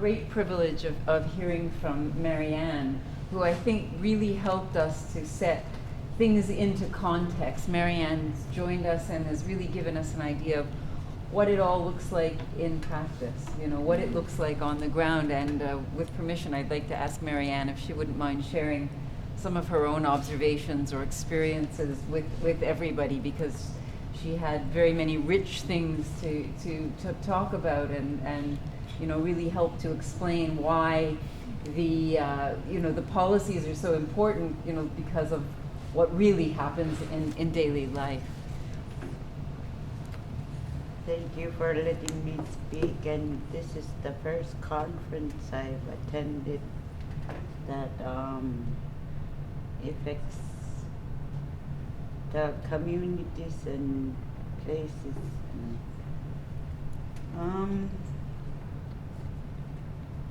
great privilege of hearing from MaryAnn, who I think really helped us to set things into context. MaryAnn's joined us and has really given us an idea of what it all looks like in practice, you know, what it looks like on the ground. And with permission, I'd like to ask MaryAnn if she wouldn't mind sharing some of her own observations or experiences with everybody, because she had very many rich things to talk about and you know, really help to explain why the you know, the policies are so important, you know, because of what really happens in daily life. Thank you for letting me speak, and this is the first conference I've attended that affects the communities and places.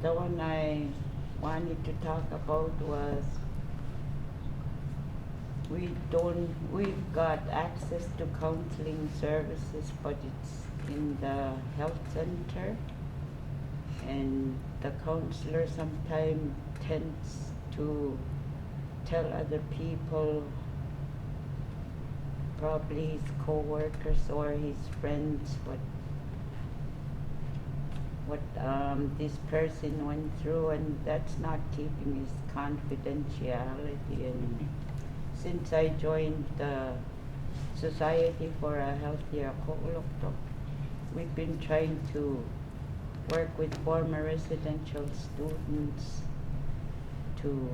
The one I wanted to talk about was we've got access to counseling services, but it's in the health center, and the counselor sometimes tends to tell other people, probably his co-workers or his friends, what this person went through, and that's not keeping his confidentiality. And since I joined the Society for a Healthier Kokoloktok, we've been trying to work with former residential students to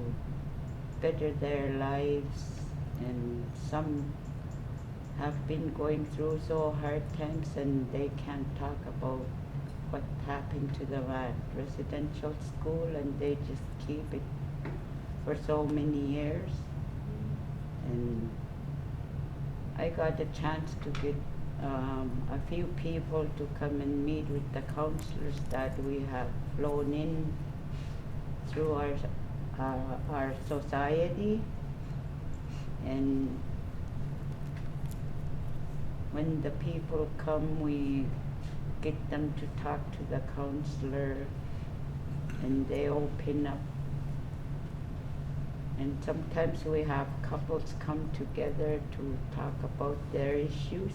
better their lives, and some have been going through so hard times and they can't talk about what happened to them at residential school, and they just keep it for so many years. And I got a chance to get a few people to come and meet with the counselors that we have flown in through our society. And when the people come, we get them to talk to the counselor, and they open up. And sometimes we have couples come together to talk about their issues.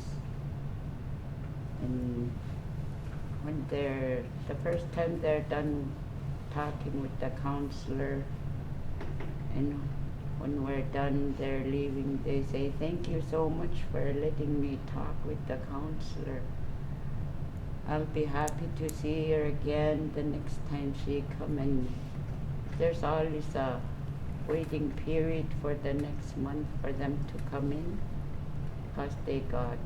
And when the first time they're done talking with the counselor, and when we're done, they're leaving, they say, "Thank you so much for letting me talk with the counselor. I'll be happy to see her again the next time she come." And there's always a waiting period for the next month for them to come in, because they got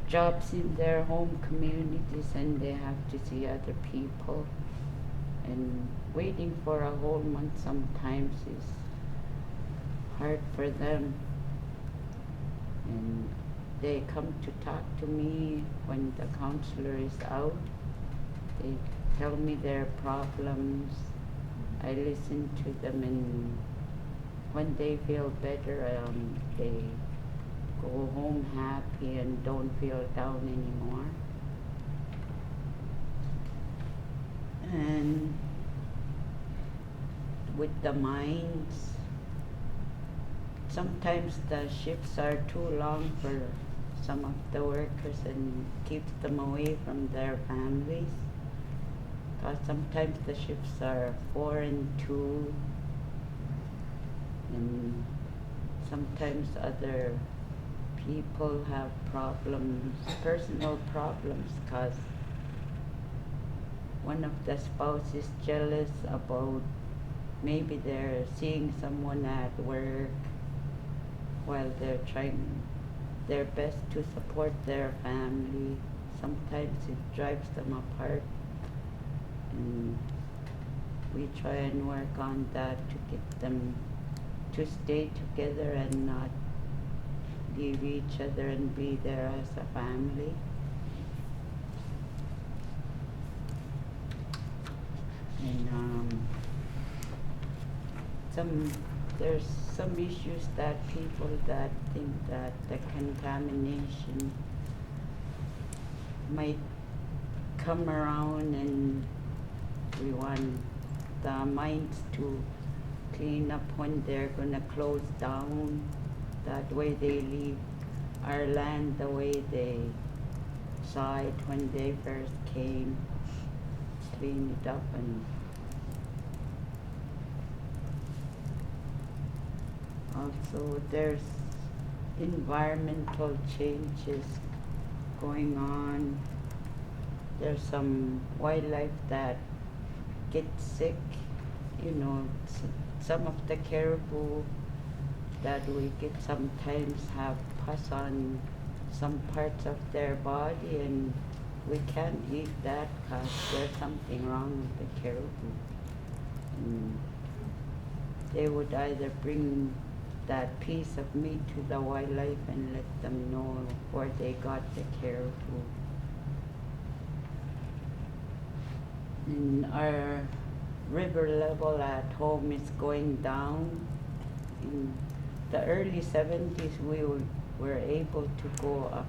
jobs in their home communities and they have to see other people. And waiting for a whole month sometimes is hard for them. And they come to talk to me when the counselor is out. They tell me their problems. I listen to them, and when they feel better, they go home happy and don't feel down anymore. And with the mines, sometimes the shifts are too long for some of the workers and keeps them away from their families. Sometimes the shifts are 4 and 2, and sometimes other people have problems, personal problems, because one of the spouses is jealous about maybe they're seeing someone at work while they're trying their best to support their family. Sometimes it drives them apart, and we try and work on that to get them to stay together and not leave each other and be there as a family. And there's some issues that people that think that the contamination might come around and mines to clean up when they're gonna close down. That way they leave our land the way they saw it when they first came, clean it up. And also there's environmental changes going on. There's some wildlife that gets sick, you know, some of the caribou that we get sometimes have pus on some parts of their body, and we can't eat that because there's something wrong with the caribou. And they would either bring that piece of meat to the wildlife and let them know where they got the caribou. And our river level at home is going down. In the early 70s, we were able to go up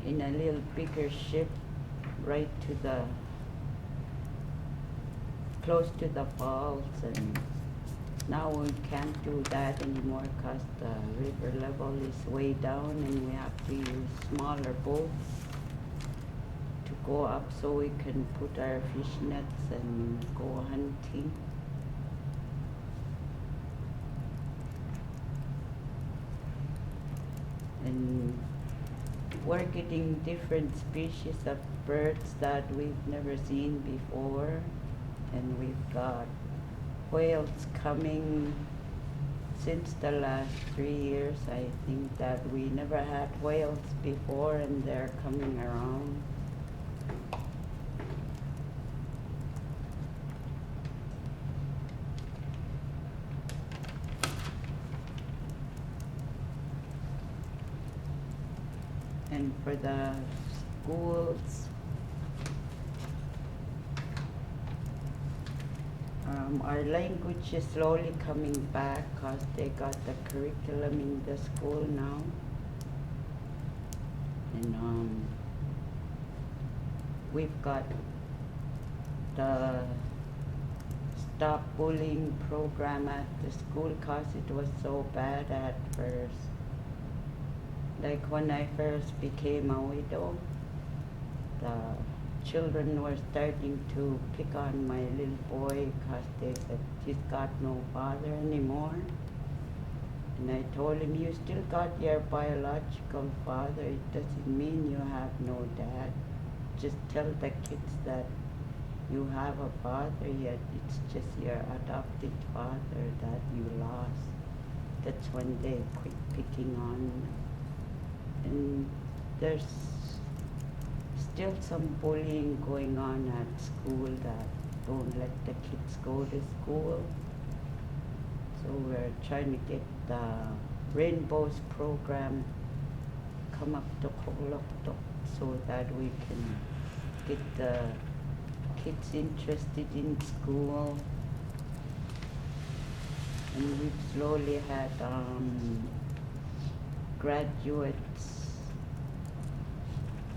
in a little bigger ship right to the, close to the falls, and now we can't do that anymore because the river level is way down and we have to use smaller boats to go up so we can put our fish nets and go hunting. And we're getting different species of birds that we've never seen before, and we've got whales coming since the last 3 years. I think that we never had whales before, and they're coming around. And for the schools, our language is slowly coming back because they got the curriculum in the school now. And we've got the Stop Bullying program at the school because it was so bad at first. Like when I first became a widow, the children were starting to pick on my little boy because they said he's got no father anymore. And I told him, you still got your biological father. It doesn't mean you have no dad. Just tell the kids that you have a father, yet it's just your adopted father that you lost. That's when they quit picking on. And there's still some bullying going on at school that don't let the kids go to school. So we're trying to get the Rainbows program come up to Koloktok so that we can get the kids interested in school. And we've slowly had graduates.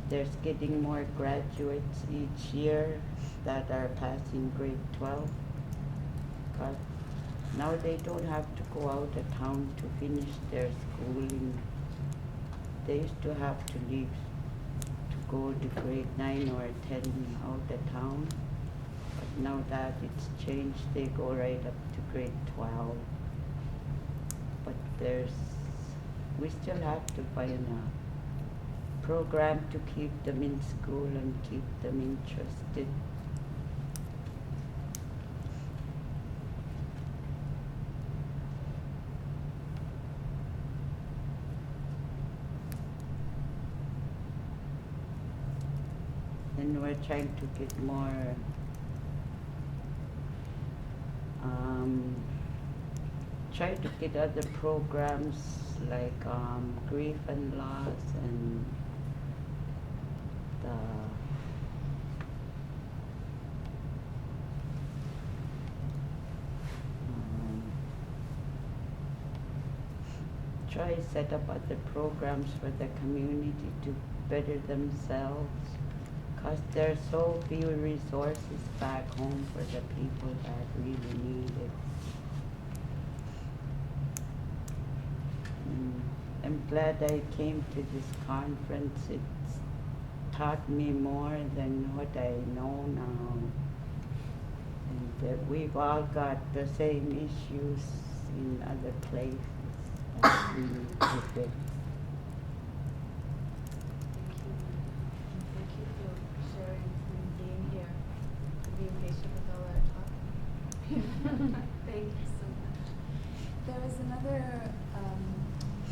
There's getting more graduates each year that are passing grade 12. Because now they don't have to go out of town to finish their schooling. They used to have to leave to go to grade 9 or 10 out of town. But now that it's changed, they go right up to grade 12. But we still have to find a program to keep them in school and keep them interested. And we're trying to get more try to get other programs like grief and loss and the try set up other programs for the community to better themselves, 'cause there's so few resources back home for the people that really need it. I'm glad I came to this conference. It's taught me more than what I know now. And that we've all got the same issues in other places that we need to fix. Thank you for sharing and being here, and being patient with all our talking. Thank you so much. There was another,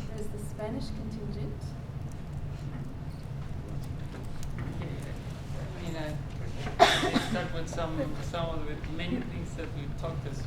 there's the Spanish contingent. I mean, I start with some of the many things that we've talked as